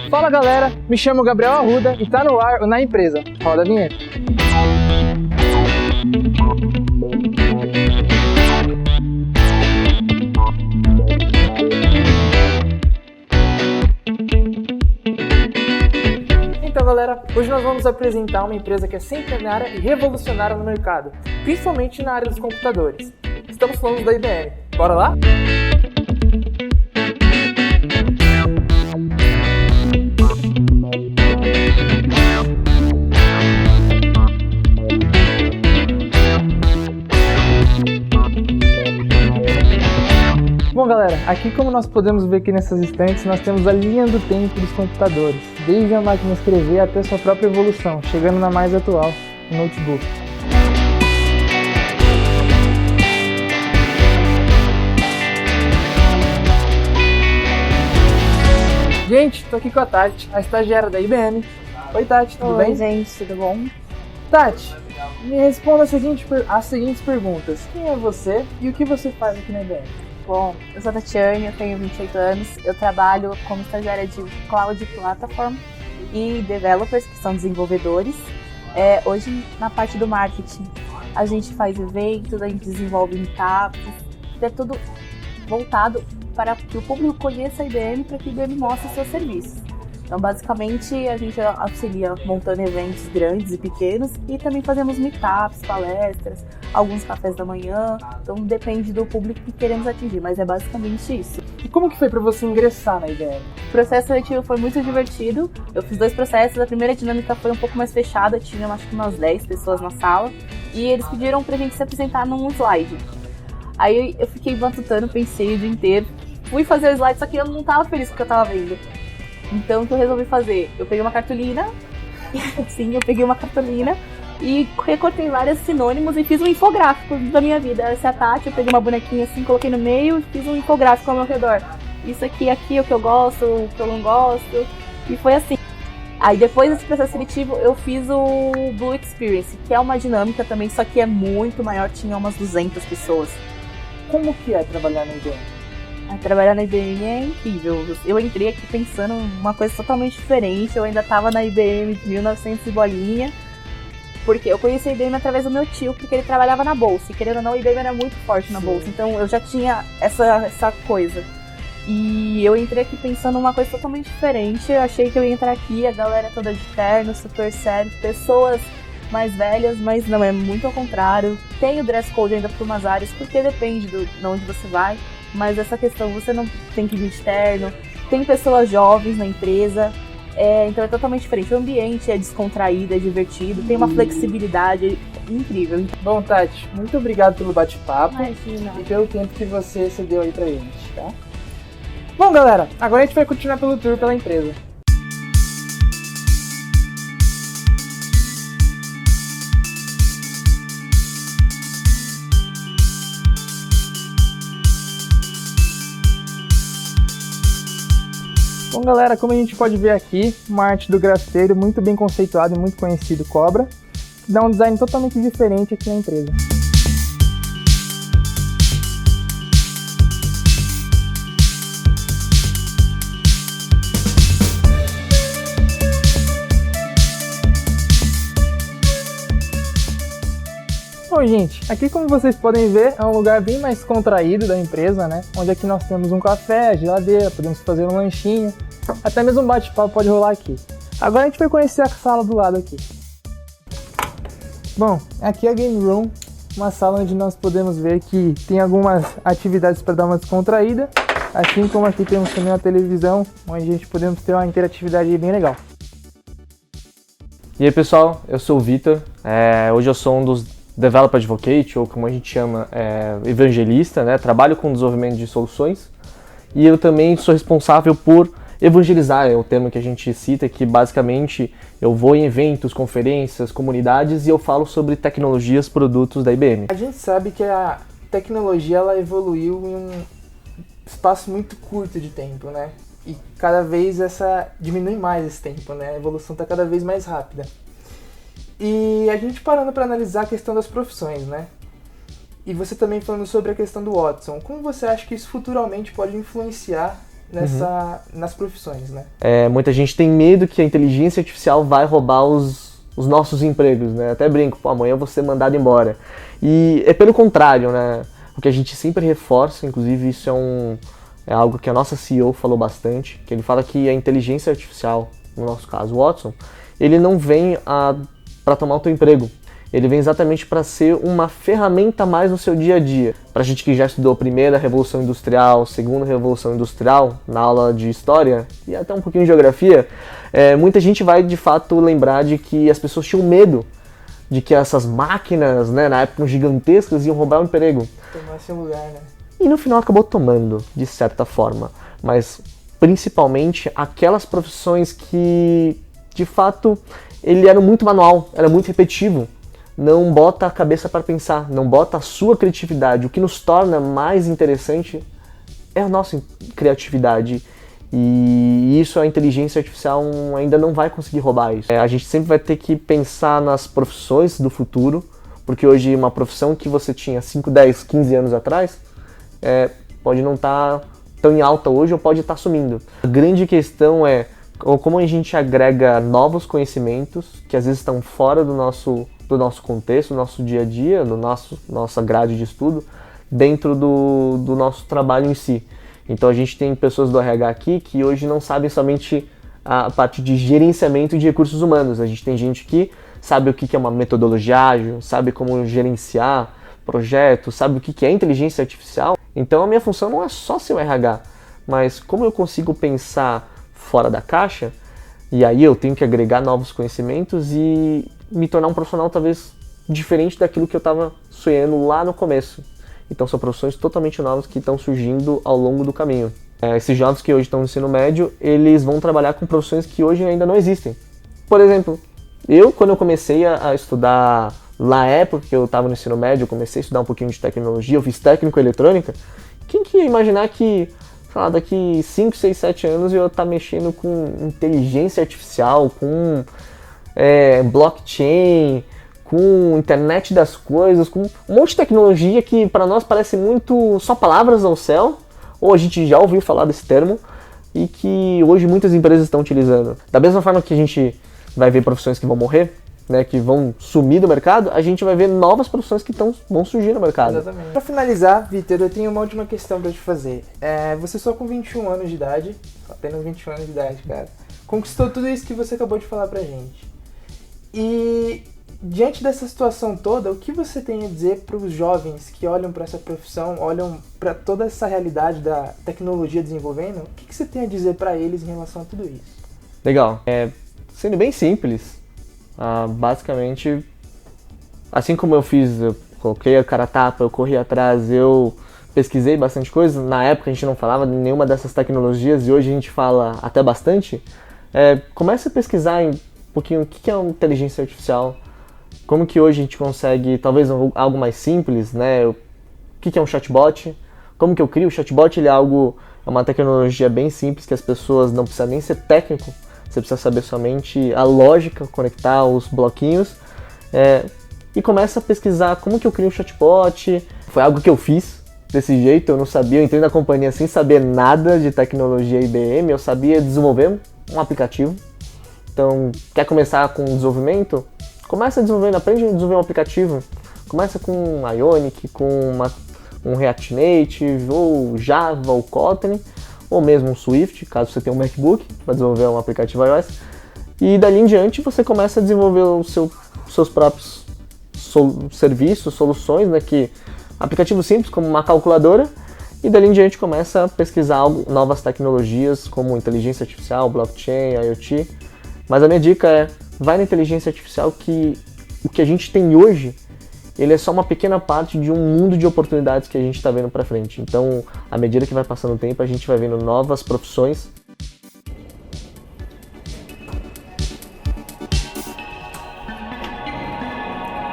Fala galera, me chamo Gabriel Arruda e tá no ar o Na Empresa. Roda a vinheta. Então galera, hoje nós vamos apresentar uma empresa que é centenária e revolucionária no mercado, principalmente na área dos computadores. Estamos falando da IBM. Bora lá? Bom galera, aqui como nós podemos ver aqui nessas estantes, nós temos a linha do tempo dos computadores, desde a máquina de escrever até sua própria evolução, chegando na mais atual, o notebook. Gente, tô aqui com a Tati, a estagiária da IBM. Oi Tati, tudo bem? Oi gente, tudo bom? Tati, me responda as seguintes perguntas. Quem é você e o que você faz aqui na IBM? Bom, eu sou a Tatiane, eu tenho 28 anos, eu trabalho como estagiária de Cloud Platform e Developers, que são desenvolvedores. Hoje, na parte do marketing, a gente faz eventos, a gente desenvolve meetups, é tudo voltado para que o público conheça a IBM, para que a IBM mostre seus serviços. Então, basicamente, a gente auxilia montando eventos grandes e pequenos e também fazemos meetups, palestras, alguns cafés da manhã. Então, depende do público que queremos atingir, mas é basicamente isso. E como que foi para você ingressar na IBM? O processo seletivo foi muito divertido. Eu fiz 2 processos. A primeira dinâmica foi um pouco mais fechada, tinha acho que umas 10 pessoas na sala e eles pediram pra gente se apresentar num slide. Aí eu fiquei matutando, pensei o dia inteiro. Fui fazer o slide, só que eu não tava feliz com o que eu tava vendo. Então, o que eu resolvi fazer? Eu peguei uma cartolina, e recortei vários sinônimos e fiz um infográfico da minha vida. Essa é a Tati, eu peguei uma bonequinha assim, coloquei no meio e fiz um infográfico ao meu redor. Isso aqui é o que eu gosto, o que eu não gosto, e foi assim. Aí depois desse processo seletivo, eu fiz o Blue Experience, que é uma dinâmica também, só que é muito maior, tinha umas 200 pessoas. Como que é trabalhar na IBM? Trabalhar na IBM é incrível. Eu entrei aqui pensando uma coisa totalmente diferente. Eu ainda estava na IBM de 1900 e bolinha, porque eu conheci a IBM através do meu tio, porque ele trabalhava na bolsa. E querendo ou não, a IBM era muito forte na bolsa. Então eu já tinha essa coisa. E eu entrei aqui pensando uma coisa totalmente diferente. Eu achei que eu ia entrar aqui, a galera toda de terno, super sério, pessoas mais velhas, mas não, é muito ao contrário. Tem o dress code ainda por umas áreas, porque depende de onde você vai. Mas essa questão, você não tem que vir de terno, tem pessoas jovens na empresa, então é totalmente diferente. O ambiente é descontraído, é divertido, tem uma flexibilidade incrível. Bom, Tati, muito obrigado pelo bate-papo. Imagina. E pelo tempo que você cedeu aí pra gente, tá? Bom, galera, agora a gente vai continuar pelo tour pela empresa. Bom galera, como a gente pode ver aqui, uma arte do grafiteiro muito bem conceituado e muito conhecido, Cobra, que dá um design totalmente diferente aqui na empresa. Bom gente, aqui como vocês podem ver, é um lugar bem mais contraído da empresa, né? Onde aqui nós temos um café, geladeira, podemos fazer um lanchinho, até mesmo um bate-papo pode rolar aqui. Agora a gente vai conhecer a sala do lado aqui. Bom, aqui é a Game Room, uma sala onde nós podemos ver que tem algumas atividades para dar uma descontraída, assim como aqui temos também uma televisão, onde a gente podemos ter uma interatividade bem legal. E aí pessoal, eu sou o Vitor, hoje eu sou um dos Developer Advocate, ou como a gente chama, evangelista, né? Trabalho com desenvolvimento de soluções e eu também sou responsável por evangelizar, é o termo que a gente cita, que basicamente eu vou em eventos, conferências, comunidades e eu falo sobre tecnologias, produtos da IBM. A gente sabe que a tecnologia ela evoluiu em um espaço muito curto de tempo, né? E cada vez diminui mais esse tempo, né? A evolução está cada vez mais rápida. E a gente parando para analisar a questão das profissões, né? E você também falando sobre a questão do Watson, como você acha que isso futuramente pode influenciar nas profissões, né? Muita gente tem medo que a inteligência artificial vai roubar os nossos empregos, né? Até brinco, amanhã eu vou ser mandado embora. E é pelo contrário, né? O que a gente sempre reforça, inclusive isso é algo que a nossa CEO falou bastante, que ele fala que a inteligência artificial, no nosso caso o Watson, ele não vem para tomar o teu emprego. Ele vem exatamente para ser uma ferramenta a mais no seu dia a dia. Para a gente que já estudou a primeira Revolução Industrial, segunda Revolução Industrial, na aula de História e até um pouquinho de Geografia, muita gente vai de fato lembrar de que as pessoas tinham medo de que essas máquinas, né, na época gigantescas, iam roubar o emprego. Tomar seu lugar, né? E no final acabou tomando, de certa forma. Mas principalmente aquelas profissões que, de fato, ele era muito manual, era muito repetitivo. Não bota a cabeça para pensar, não bota a sua criatividade. O que nos torna mais interessante é a nossa criatividade. E isso a inteligência artificial ainda não vai conseguir roubar isso. A gente sempre vai ter que pensar nas profissões do futuro, porque hoje uma profissão que você tinha 5, 10, 15 anos atrás pode não estar tão em alta hoje ou pode estar sumindo. A grande questão é como a gente agrega novos conhecimentos que às vezes estão fora do nosso contexto, do nosso dia a dia, nossa grade de estudo, dentro do nosso trabalho em si. Então a gente tem pessoas do RH aqui que hoje não sabem somente a parte de gerenciamento de recursos humanos. A gente tem gente que sabe o que é uma metodologia ágil, sabe como gerenciar projetos, sabe o que é inteligência artificial. Então a minha função não é só ser o RH, mas como eu consigo pensar fora da caixa, e aí eu tenho que agregar novos conhecimentos e me tornar um profissional talvez diferente daquilo que eu estava sonhando lá no começo. Então são profissões totalmente novas que estão surgindo ao longo do caminho. Esses jovens que hoje estão no ensino médio, eles vão trabalhar com profissões que hoje ainda não existem. Por exemplo, quando eu comecei a estudar, na época que eu estava no ensino médio, eu comecei a estudar um pouquinho de tecnologia, eu fiz técnico em eletrônica. Quem que ia imaginar que, sei lá, daqui 5, 6, 7 anos eu ia estar mexendo com inteligência artificial, com blockchain, com internet das coisas, com um monte de tecnologia que para nós parece muito só palavras ao céu, ou a gente já ouviu falar desse termo, e que hoje muitas empresas estão utilizando. Da mesma forma que a gente vai ver profissões que vão morrer, né, que vão sumir do mercado, a gente vai ver novas profissões que vão surgir no mercado. Exatamente. Para finalizar, Vitor, eu tenho uma última questão para te fazer. Você só com 21 anos de idade, apenas 21 anos de idade, cara, conquistou tudo isso que você acabou de falar pra gente. E diante dessa situação toda, o que você tem a dizer para os jovens que olham para essa profissão, olham para toda essa realidade da tecnologia desenvolvendo? O que você tem a dizer para eles em relação a tudo isso? Legal. Sendo bem simples, basicamente, assim como eu fiz, eu coloquei a cara a tapa, eu corri atrás, eu pesquisei bastante coisa. Na época a gente não falava de nenhuma dessas tecnologias e hoje a gente fala até bastante. Comece a pesquisar um pouquinho o que é uma inteligência artificial, como que hoje a gente consegue, talvez algo mais simples, né? O que é um chatbot, como que eu crio o chatbot, ele é uma tecnologia bem simples que as pessoas não precisam nem ser técnico, você precisa saber somente a lógica, conectar os bloquinhos, e começa a pesquisar como que eu crio um chatbot. Foi algo que eu fiz desse jeito, eu não sabia, eu entrei na companhia sem saber nada de tecnologia IBM, eu sabia desenvolver um aplicativo. Então, quer começar com desenvolvimento? Começa desenvolvendo, aprende a desenvolver um aplicativo. Começa com um Ionic, com um React Native, ou Java, ou Kotlin, ou mesmo um Swift, caso você tenha um MacBook, para desenvolver um aplicativo iOS. E dali em diante você começa a desenvolver os seus próprios serviços, soluções, né, aplicativos simples, como uma calculadora, e dali em diante começa a pesquisar novas tecnologias, como inteligência artificial, blockchain, IoT. Mas a minha dica é, vai na inteligência artificial, que o que a gente tem hoje, ele é só uma pequena parte de um mundo de oportunidades que a gente está vendo para frente. Então, à medida que vai passando o tempo, a gente vai vendo novas profissões.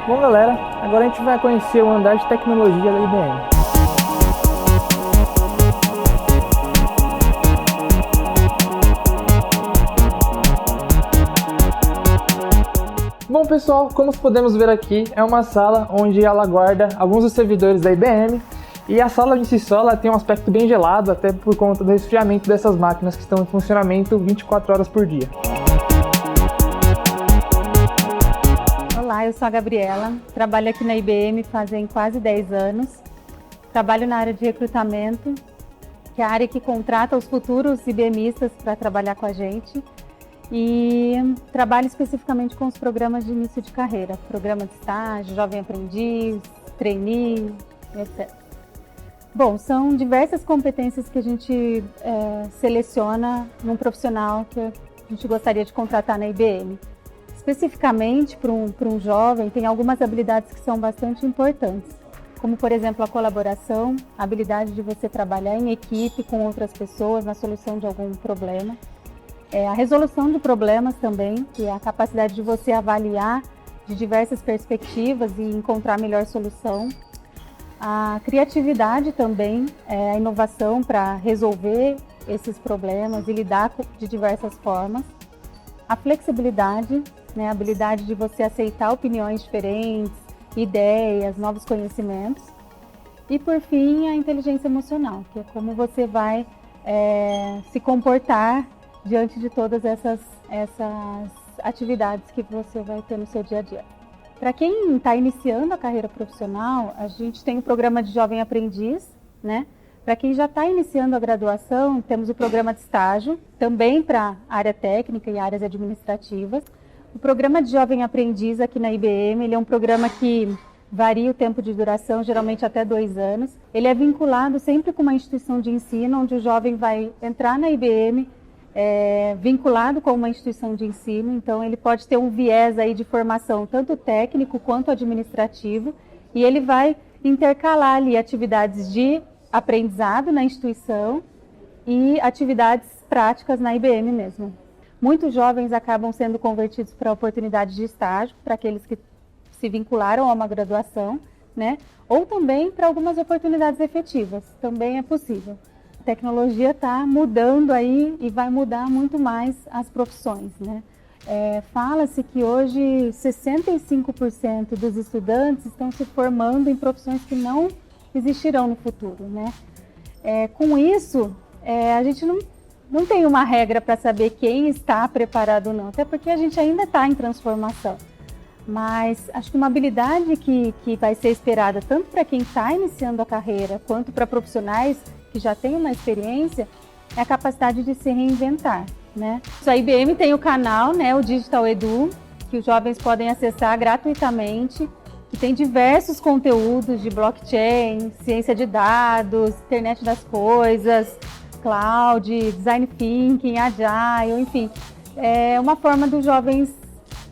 Bom, galera, agora a gente vai conhecer o andar de tecnologia da IBM. Bom, pessoal, como podemos ver aqui, é uma sala onde ela guarda alguns dos servidores da IBM E a sala em si só ela tem um aspecto bem gelado, até por conta do resfriamento dessas máquinas que estão em funcionamento 24 horas por dia. Olá, eu sou a Gabriela, trabalho aqui na IBM fazem quase 10 anos. Trabalho na área de recrutamento, que é a área que contrata os futuros IBMistas para trabalhar com a gente. E trabalho especificamente com os programas de início de carreira, programa de estágio, jovem aprendiz, trainee, etc. Bom, são diversas competências que a gente seleciona num profissional que a gente gostaria de contratar na IBM. Especificamente para um jovem, tem algumas habilidades que são bastante importantes, como, por exemplo, a colaboração, a habilidade de você trabalhar em equipe com outras pessoas na solução de algum problema. A resolução de problemas também, que é a capacidade de você avaliar de diversas perspectivas e encontrar a melhor solução. A criatividade também, a inovação para resolver esses problemas e lidar de diversas formas. A flexibilidade, a habilidade de você aceitar opiniões diferentes, ideias, novos conhecimentos. E, por fim, a inteligência emocional, que é como você vai se comportar diante de todas essas atividades que você vai ter no seu dia a dia. Para quem está iniciando a carreira profissional, a gente tem o programa de Jovem Aprendiz, né? Para quem já está iniciando a graduação, temos o programa de estágio, também para área técnica e áreas administrativas. O programa de Jovem Aprendiz aqui na IBM, ele é um programa que varia o tempo de duração, geralmente até 2 anos. Ele é vinculado sempre com uma instituição de ensino, onde o jovem vai entrar na IBM, vinculado com uma instituição de ensino, então ele pode ter um viés aí de formação tanto técnico quanto administrativo, e ele vai intercalar ali atividades de aprendizado na instituição e atividades práticas na IBM mesmo. Muitos jovens acabam sendo convertidos para oportunidades de estágio, para aqueles que se vincularam a uma graduação, né? Ou também para algumas oportunidades efetivas, também é possível. A tecnologia está mudando aí e vai mudar muito mais as profissões, né? Fala-se que hoje 65% dos estudantes estão se formando em profissões que não existirão no futuro, né? Com isso, a gente não tem uma regra para saber quem está preparado ou não, até porque a gente ainda está em transformação. Mas acho que uma habilidade que vai ser esperada tanto para quem está iniciando a carreira quanto para profissionais que já têm uma experiência é a capacidade de se reinventar, né? A IBM tem o canal, né, o Digital Edu, que os jovens podem acessar gratuitamente, que tem diversos conteúdos de blockchain, ciência de dados, internet das coisas, cloud, design thinking, agile, enfim. É uma forma dos jovens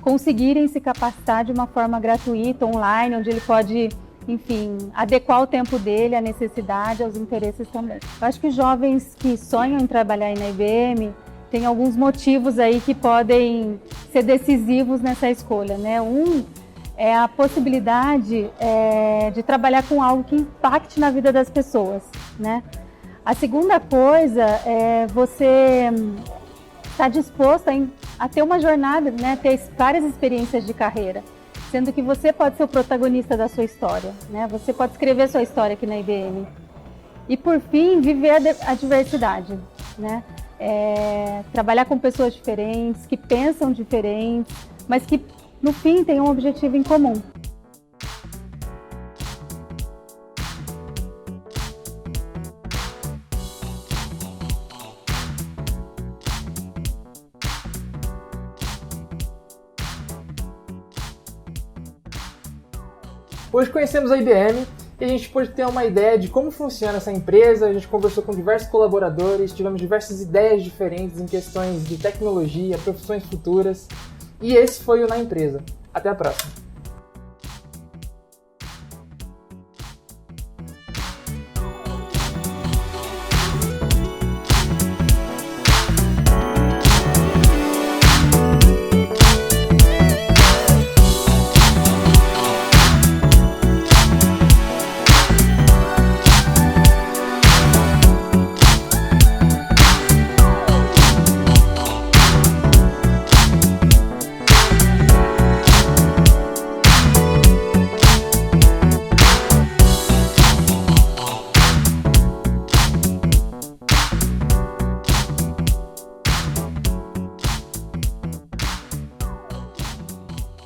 conseguirem se capacitar de uma forma gratuita, online, onde ele pode, enfim, adequar o tempo dele à necessidade, aos interesses também. Eu acho que os jovens que sonham em trabalhar na IBM têm alguns motivos aí que podem ser decisivos nessa escolha, né? Um é a possibilidade de trabalhar com algo que impacte na vida das pessoas, né? A segunda coisa é você estar disposto a ter uma jornada, né? Ter várias experiências de carreira, sendo que você pode ser o protagonista da sua história, né? Você pode escrever sua história aqui na IBM. E, por fim, viver a diversidade, né? Trabalhar com pessoas diferentes, que pensam diferentes, mas que, no fim, têm um objetivo em comum. Hoje conhecemos a IBM e a gente pôde ter uma ideia de como funciona essa empresa. A gente conversou com diversos colaboradores, tivemos diversas ideias diferentes em questões de tecnologia, profissões futuras. E esse foi o Na Empresa. Até a próxima!